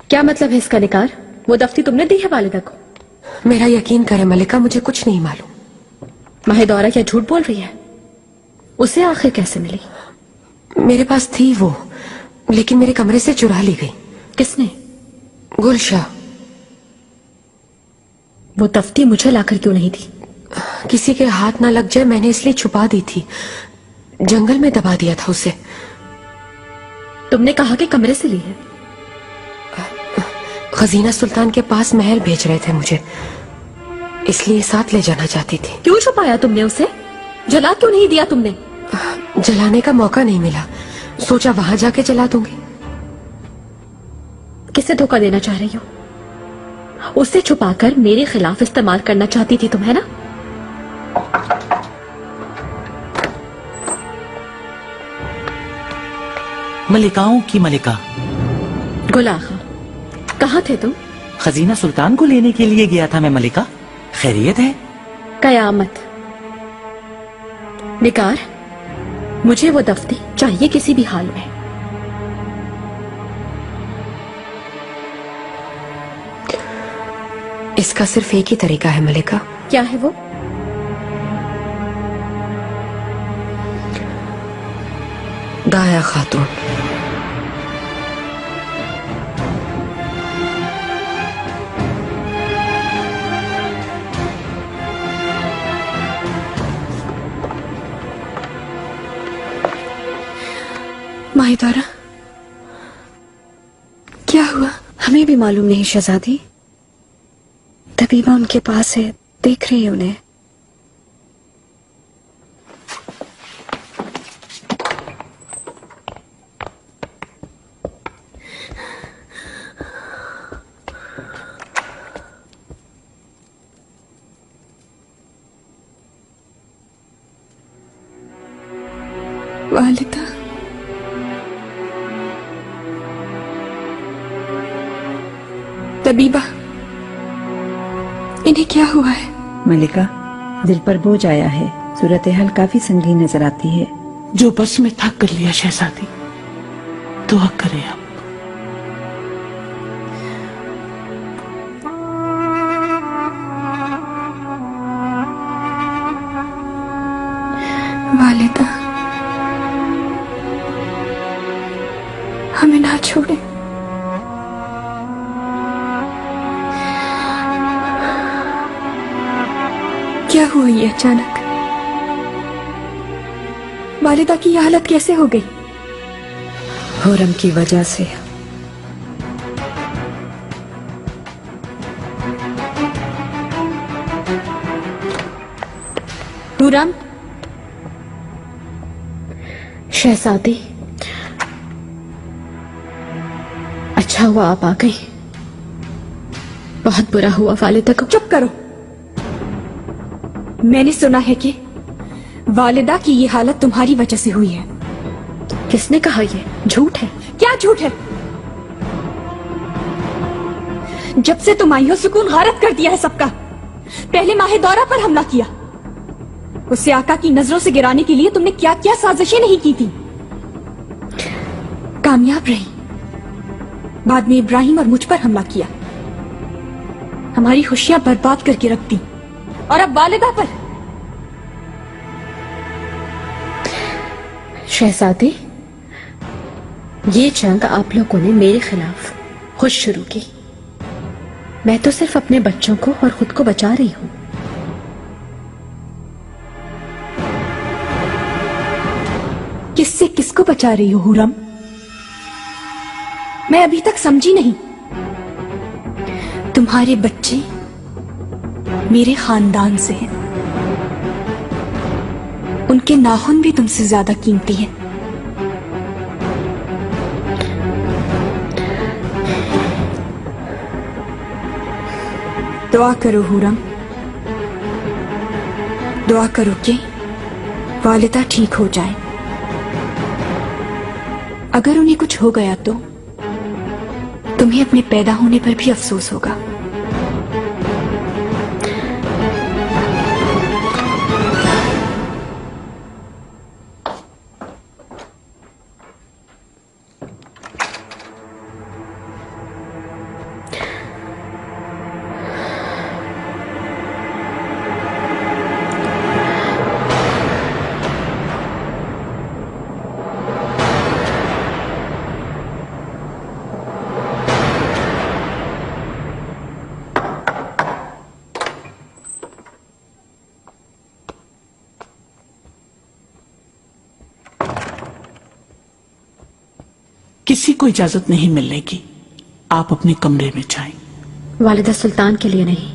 क्या मतलब है इसका निकार? वो दफ्ती तुमने दी है वालिदा को? मेरा यकीन करे मलिका, मुझे कुछ नहीं मालूम। माहिदौरा क्या झूठ बोल रही है? उसे आखिर कैसे मिली? मेरे पास थी वो, लेकिन मेरे कमरे से चुरा ली गई। किसने? गुलशाह। वो दफ्ती मुझे लाकर क्यों नहीं दी? किसी के हाथ ना लग जाए, मैंने इसलिए छुपा दी थी। जंगल में दबा दिया था उसे। तुमने कहा कि कमरे से ली है। खजीना सुल्तान के पास महल भेज रहे थे मुझे, इसलिए साथ ले जाना चाहती थी। क्यों छुपाया तुमने उसे? जला क्यों नहीं दिया तुमने? जलाने का मौका नहीं मिला, सोचा वहां जाके जला दूंगी। किसे धोखा देना चाह रही हो? उसे छुपाकर मेरे खिलाफ इस्तेमाल करना चाहती थी तुम, है ना? मलिकाओं की मलिका। गुल आगा, कहाँ थे तुम? खजीना सुल्तान को लेने के लिए गया था मैं मलिका। खैरियत है? कयामत। निकार, मुझे वो दफ्ती चाहिए किसी भी हाल में। इसका सिर्फ एक ही तरीका है मलिका। क्या है वो? दाया खातून। माहिदौरा, क्या हुआ? हमें भी मालूम नहीं शहजादी। तबीबा उनके पास है, देख रही है उन्हें। वालिदा, तबीबा, इन्हें क्या हुआ है? मलिका, दिल पर बोझ आया है। सूरत हाल काफी संगीन नजर आती है। जो बस में था कर लिया शहजादी, दुआ करें आप। वालिदा, हमें ना छोड़े। क्या हुआ ये अचानक? वालिदा की ये हालत कैसे हो गई? हुरम की वजह से। हुरम, शहजादी, अच्छा हुआ आप आ गई। बहुत बुरा हुआ वालिदा को। चुप करो। मैंने सुना है कि वालिदा की ये हालत तुम्हारी वजह से हुई है। किसने कहा? ये झूठ है। क्या झूठ है? जब से तुम आई हो सुकून गारत कर दिया है सबका। पहले माहिदौरा पर हमला किया, उसे आका की नजरों से गिराने के लिए तुमने क्या क्या साजिशें नहीं की थी, कामयाब रही। बाद में इब्राहिम और मुझ पर हमला किया, हमारी खुशियां बर्बाद करके रख दी, और अब वालिदा पर। शहजादी, ये जंग आप लोगों ने मेरे खिलाफ खुद शुरू की। मैं तो सिर्फ अपने बच्चों को और खुद को बचा रही हूं। किससे किसको बचा रही हो हुरम? मैं अभी तक समझी नहीं। तुम्हारे बच्चे मेरे खानदान से हैं, उनके नाखून भी तुमसे ज्यादा कीमती हैं। दुआ करो हुरम, दुआ करो कि वालिदा ठीक हो जाए। अगर उन्हें कुछ हो गया तो तुम्हें अपने पैदा होने पर भी अफसोस होगा। किसी को इजाजत नहीं मिलने की। आप अपने कमरे में जाएं। वालिदा सुल्तान के लिए नहीं,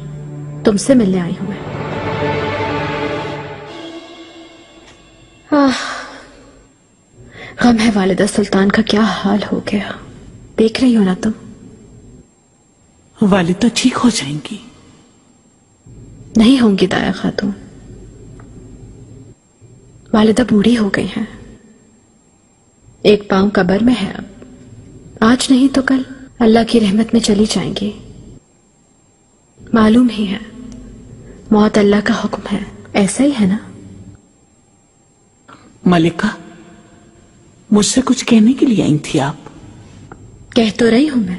तुमसे मिलने आई हूं मैं। गम है वालिदा सुल्तान का क्या हाल हो गया, देख रही हो ना तुम। वालिदा ठीक हो जाएंगी। नहीं होंगी दाया खातून, वालिदा बूढ़ी हो गई हैं, एक पांव कब्र में है अब, आज नहीं तो कल अल्लाह की रहमत में चली जाएंगी। मालूम ही है मौत अल्लाह का हुक्म है, ऐसा ही है ना। मलिका, मुझसे कुछ कहने के लिए आई थी आप? कह तो रही हूं मैं,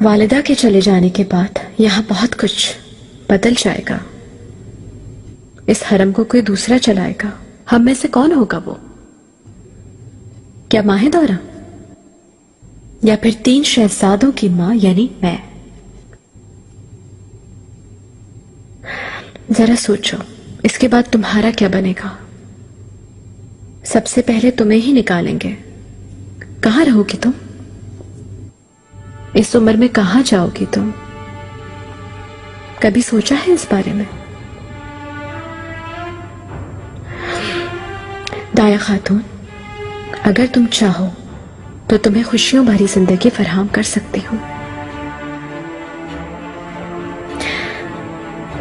वालिदा के चले जाने के बाद यहां बहुत कुछ बदल जाएगा। इस हरम को कोई दूसरा चलाएगा, हम में से कौन होगा वो? क्या माहे दौरा, या फिर 3 शहजादों की मां यानी मैं? जरा सोचो, इसके बाद तुम्हारा क्या बनेगा? सबसे पहले तुम्हें ही निकालेंगे। कहां रहोगी तुम? इस उम्र में कहां जाओगी तुम? कभी सोचा है इस बारे में? दाया खातून, अगर तुम चाहो तो तुम्हें खुशियों भरी जिंदगी फराहम कर सकती हूं।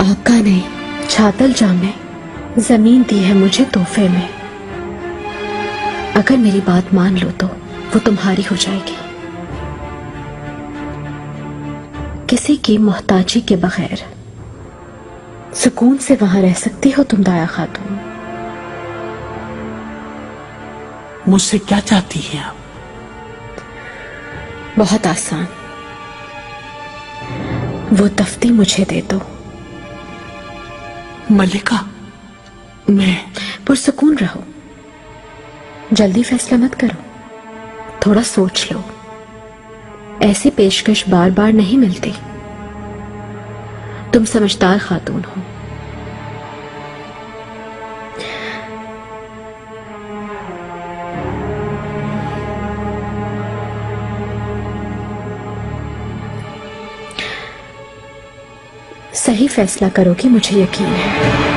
आका ने छातल जामे जमीन दी है मुझे तोहफे में, अगर मेरी बात मान लो तो वो तुम्हारी हो जाएगी। किसी की मोहताजी के बगैर सुकून से वहां रह सकती हो तुम दाया खातून। मुझसे क्या चाहती हैं आप? बहुत आसान, वो तफ्ती मुझे दे दो। मलिका, मैं पुरसुकून रहो, जल्दी फैसला मत करो, थोड़ा सोच लो। ऐसी पेशकश बार बार नहीं मिलती। तुम समझदार खातून हो। सही फैसला करोगी, मुझे यकीन है।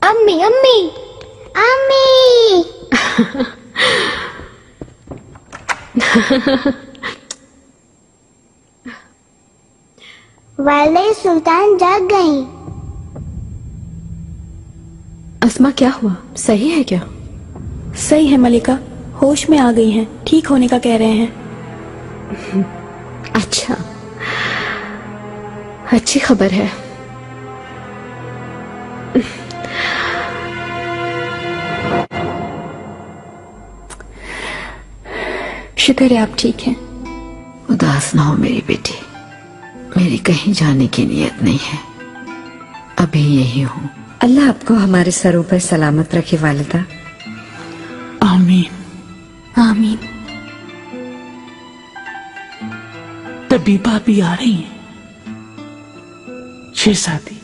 अम्मी अम्मी अम्मी वाले सुल्तान जाग गई। अस्मा, क्या हुआ? सही है क्या? सही है मलिका, होश में आ गई हैं, ठीक होने का कह रहे हैं। अच्छा, अच्छी खबर है। शुक्र है आप ठीक हैं। उदास ना हो मेरी बेटी, मेरी कहीं जाने की नीयत नहीं है, अभी यही हूँ। अल्लाह आपको हमारे सरों पर सलामत रखे वालिदा। आमीन। आमीन। तबीबा भी आ रही हैं। शहजादी,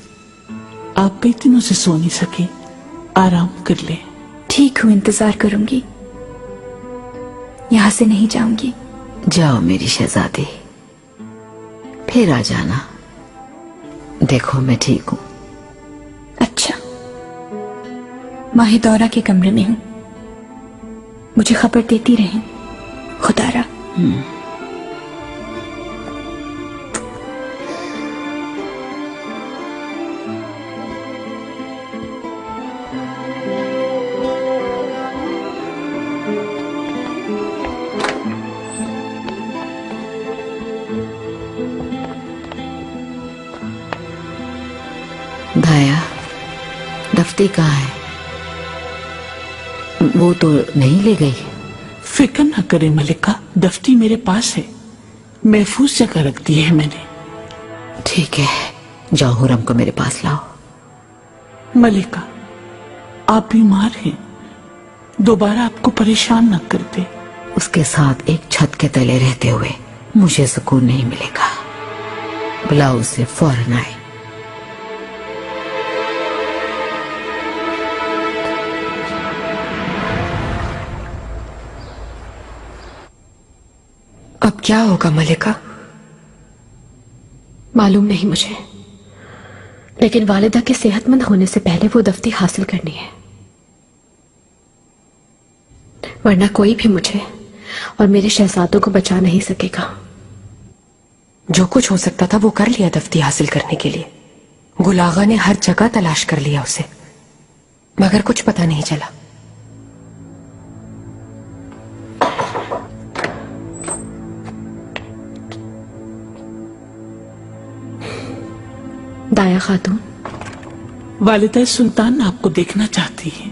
आप कई दिनों से सो नहीं सके, आराम कर ले। ठीक हूँ, इंतजार करूंगी, यहां से नहीं जाऊंगी। जाओ मेरी शहजादी, फिर आ जाना। देखो मैं ठीक हूँ। अच्छा, माहे दौरा के कमरे में हूँ, मुझे खबर देती रहें। खुदारा। दाया, दफ्ती कहाँ है? वो तो नहीं ले गई? फिक्र न करे मलिका, दफ्ती मेरे पास है, महफूज जगह रख दी है मैंने। ठीक है, जाओ हुरम को मेरे पास लाओ। मलिका, आप बीमार हैं, दोबारा आपको परेशान न कर दे। उसके साथ एक छत के तले रहते हुए मुझे सुकून नहीं मिलेगा। बुलाओ उसे, फौरन आए। अब क्या होगा मलिका? मालूम नहीं मुझे, लेकिन वालिदा के सेहतमंद होने से पहले वो दफ्ती हासिल करनी है, वरना कोई भी मुझे और मेरे शहजादों को बचा नहीं सकेगा। जो कुछ हो सकता था वो कर लिया दफ्ती हासिल करने के लिए। गुल आगा ने हर जगह तलाश कर लिया उसे, मगर कुछ पता नहीं चला। दाया खातून, वालिदा सुल्तान आपको देखना चाहती है।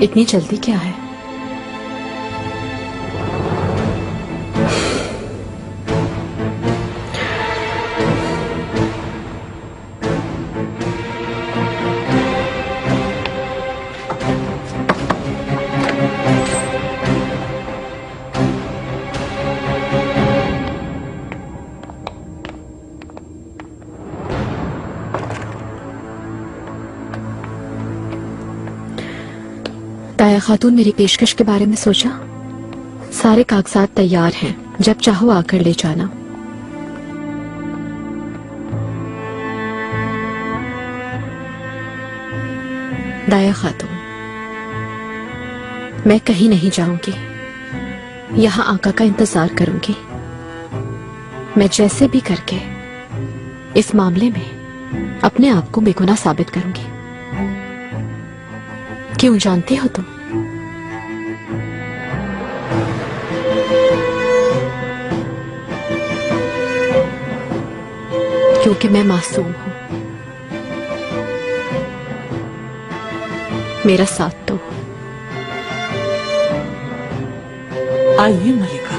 इतनी जल्दी क्या है? दाया खातून, मेरी पेशकश के बारे में सोचा? सारे कागजात तैयार हैं, जब चाहो आकर ले जाना। दाया खातून, मैं कहीं नहीं जाऊंगी, यहां आका का इंतजार करूंगी। मैं जैसे भी करके इस मामले में अपने आप को बेगुनाह साबित करूंगी। क्यों, जानती हो तुम? क्योंकि मैं मासूम हूं। मेरा साथ दो। आइए मलिका।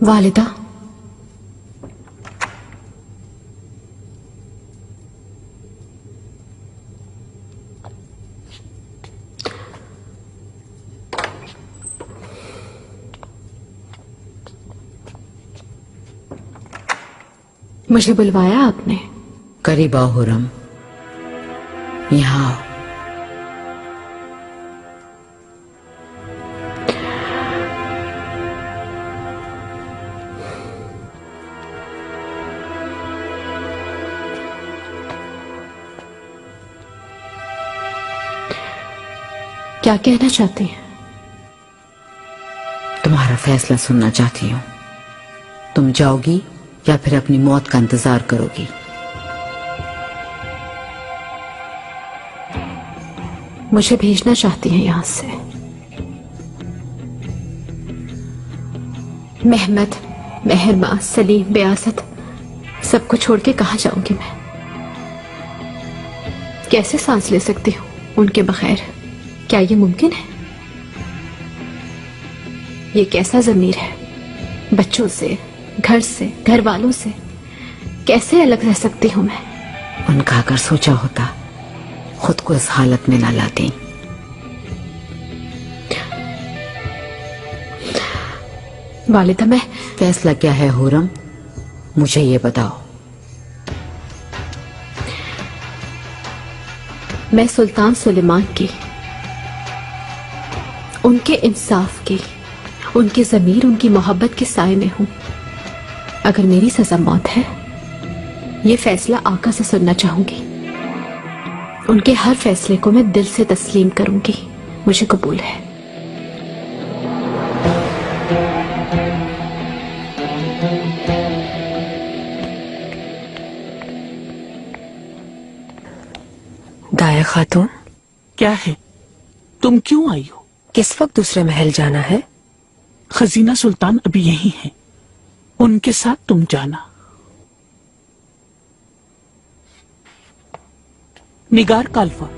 वालिदा, मुझे बुलवाया आपने? करीब आओ हुरम, यहाँ आओ। क्या कहना चाहती हैं? तुम्हारा फैसला सुनना चाहती हूँ। तुम जाओगी या फिर अपनी मौत का इंतजार करोगी? मुझे भेजना चाहती हैं यहां से। मेहमद, मेहरमा, सलीम, बेआसत, सबको छोड़ के कहां जाऊंगी मैं? कैसे सांस ले सकती हूं उनके बगैर? क्या ये मुमकिन है? ये कैसा ज़मीर है? बच्चों से, घर से, घर वालों से कैसे अलग रह सकती हूं मैं? उनका अगर सोचा होता खुद को इस हालत में ना लाती। वालिदा, मैं फैसला क्या है हुरम, मुझे ये बताओ। मैं सुल्तान सुलेमान की, उनके इंसाफ की, उनकी ज़मीर, उनकी मोहब्बत के साए में हूं। अगर मेरी सजा मौत है, ये फैसला आका से सुनना चाहूंगी। उनके हर फैसले को मैं दिल से तस्लीम करूंगी। मुझे कबूल है। दाया खातून, क्या है? तुम क्यों आई हो? किस वक्त दूसरे महल जाना है? खजीना सुल्तान अभी यही है, उनके साथ तुम जाना। निगार काल्फा,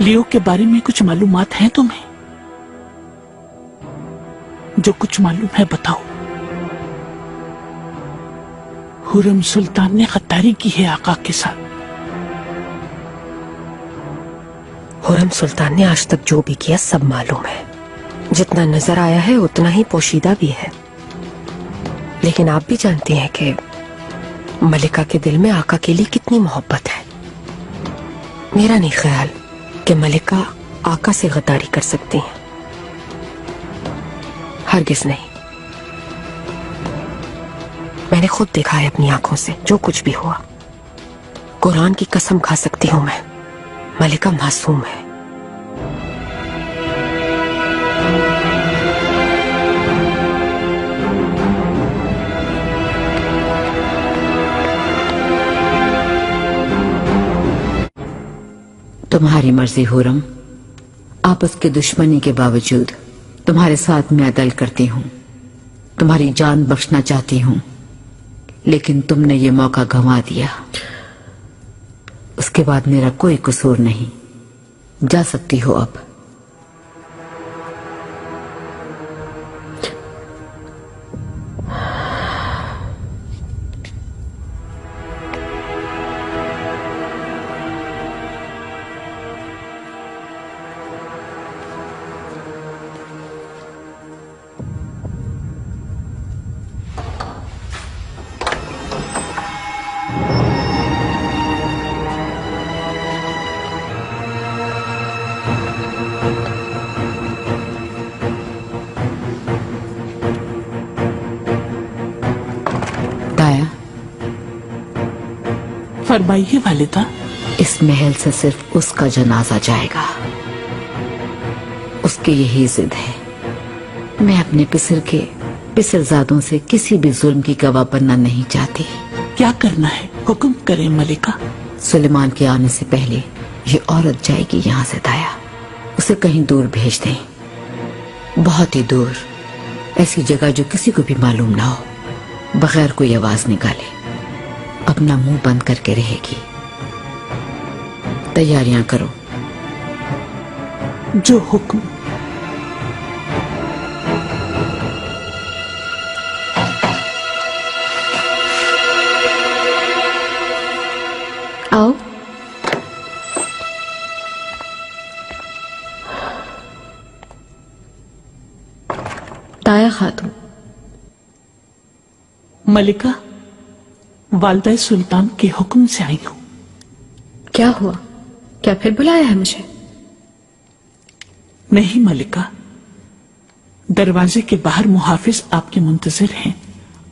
लियो के बारे में कुछ मालूमात हैं तुम्हें? जो कुछ मालूम है बताओ। हुरम सुल्तान ने गद्दारी की है आका के साथ। हुरम सुल्तान ने आज तक जो भी किया सब मालूम है। जितना नजर आया है उतना ही पोशीदा भी है। लेकिन आप भी जानती हैं कि मलिका के दिल में आका के लिए कितनी मोहब्बत है। मेरा नहीं ख्याल कि मलिका आका से गद्दारी कर सकती हैं। हरगिज नहीं। मैंने खुद देखा है अपनी आंखों से जो कुछ भी हुआ। कुरान की कसम खा सकती हूं मैं, मलिका मासूम है। तुम्हारी मर्जी हुरम। आपस की दुश्मनी के बावजूद तुम्हारे साथ मैं अदल करती हूँ, तुम्हारी जान बख्शना चाहती हूँ, लेकिन तुमने ये मौका गंवा दिया। उसके बाद मेरा कोई कसूर नहीं। जा सकती हो अब। फरमाइए वालिदा। इस महल से सिर्फ उसका जनाजा जाएगा। उसकी यही जिद है। मैं अपने पिसरजादों से किसी भी जुल्म की गवाह बनना नहीं चाहती। क्या करना है हुक्म करें मलिका। सुलेमान के आने से पहले ये औरत जाएगी यहाँ से दाया। उसे कहीं दूर भेज दें, बहुत ही दूर, ऐसी जगह जो किसी को भी मालूम ना हो, बगैर कोई आवाज निकाले। अपना मुंह बंद करके रहेगी। तैयारियां करो। जो हुक्म। आओ। ताया खातून। मलिका, वालदा सुल्तान के हुक्म से आई हूं। क्या हुआ? क्या फिर बुलाया है मुझे? नहीं मलिका, दरवाजे के बाहर मुहाफिज आपके मुंतजिर हैं।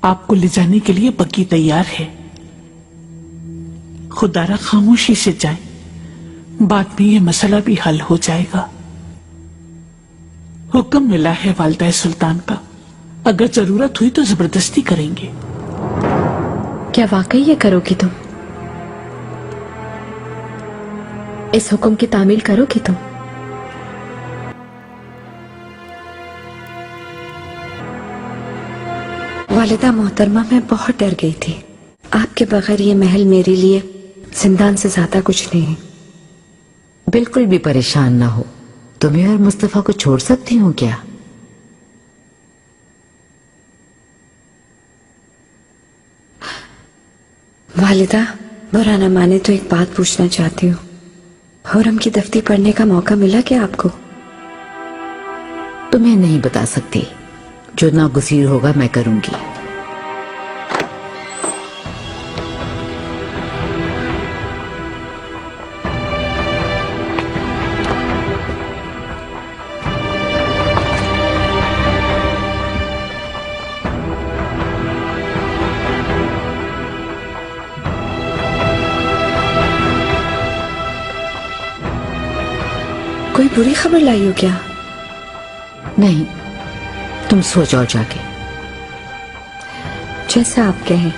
आपको ले जाने के लिए बग्गी तैयार है। खुदारा खामोशी से जाए, बाद में ये मसला भी हल हो जाएगा। हुक्म मिला है वालदा सुल्तान का। अगर जरूरत हुई तो जबरदस्ती करेंगे। क्या वाकई ये करोगी तुम? इस हुक्म की तामील करोगी तुम? वालिदा मोहतरमा, मैं बहुत डर गई थी। आपके बगैर ये महल मेरे लिए जिंदान से ज्यादा कुछ नहीं। बिल्कुल भी परेशान ना हो। तुम्हें और मुस्तफा को छोड़ सकती हूँ क्या? वालिदा, बुरा न माने तो एक बात पूछना चाहती हूँ। हुरम की दफ्ती पढ़ने का मौका मिला क्या आपको? तुम्हें नहीं बता सकती। जो नागुज़ीर होगा मैं करूंगी। कोई बुरी खबर लाई हो क्या? नहीं, तुम सो जाओ जाके। जैसा आप कहें।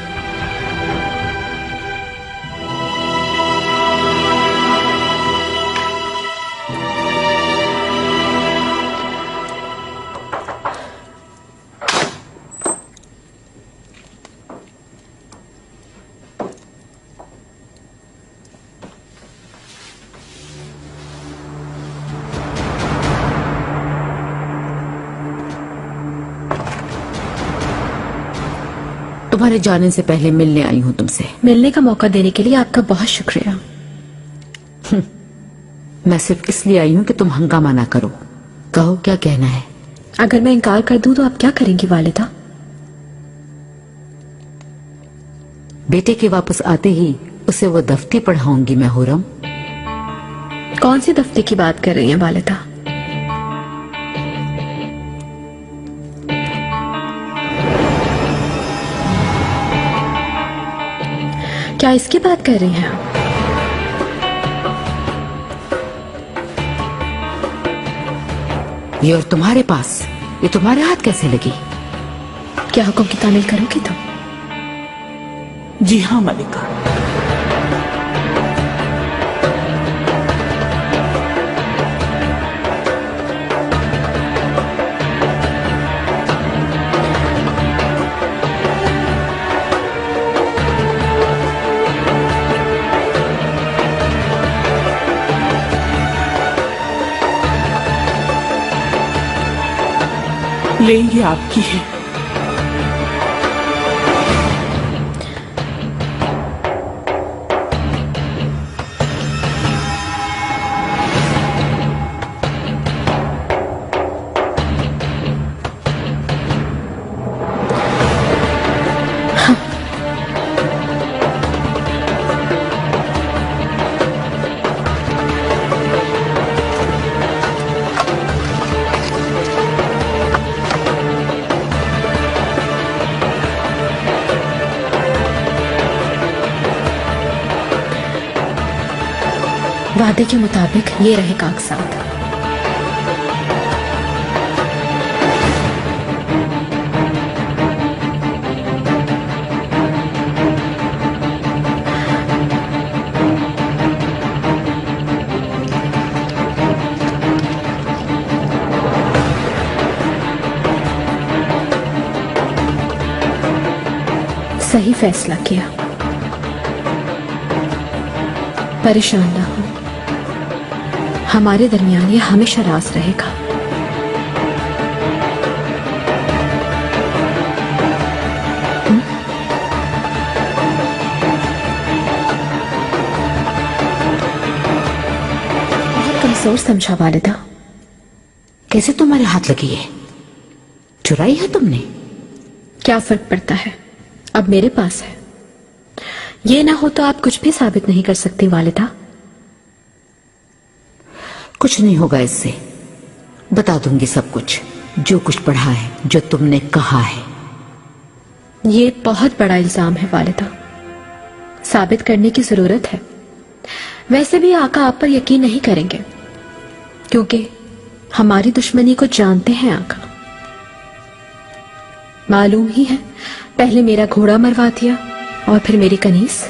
तुम्हारे जाने से पहले मिलने आई हूँ तुमसे। मिलने का मौका देने के लिए आपका बहुत शुक्रिया। मैं सिर्फ इसलिए आई हूँ कि तुम हंगामा ना करो। कहो क्या कहना है। अगर मैं इनकार कर दूं तो आप क्या करेंगी वालिदा? बेटे के वापस आते ही उसे वो दफ्ती पढ़ाऊंगी मैं हुरम। कौन सी दफ्ती की बात कर रही हैं वालिदा? क्या इसकी बात कर रही हैं आप? ये और तुम्हारे पास, ये तुम्हारे हाथ कैसे लगी? क्या हुक्म की तामील करोगी तुम? जी हाँ मलिका। ले ये आपकी है। वादे के मुताबिक ये रहे कागजात। सही फैसला किया। परेशान ना हो, हमारे दरमियान ये हमेशा राज रहेगा। बहुत कमजोर समझा वालिदा। कैसे तुम्हारे हाथ लगी है? चुराई है तुमने? क्या फर्क पड़ता है, अब मेरे पास है। ये ना हो तो आप कुछ भी साबित नहीं कर सकती वालिदा। कुछ नहीं होगा इससे। बता दूंगी सब कुछ, जो कुछ पढ़ा है, जो तुमने कहा है। ये बहुत बड़ा इल्जाम है वालिदा, साबित करने की जरूरत है। वैसे भी आका आप पर यकीन नहीं करेंगे, क्योंकि हमारी दुश्मनी को जानते हैं आका। मालूम ही है, पहले मेरा घोड़ा मरवा दिया और फिर मेरी कनीज।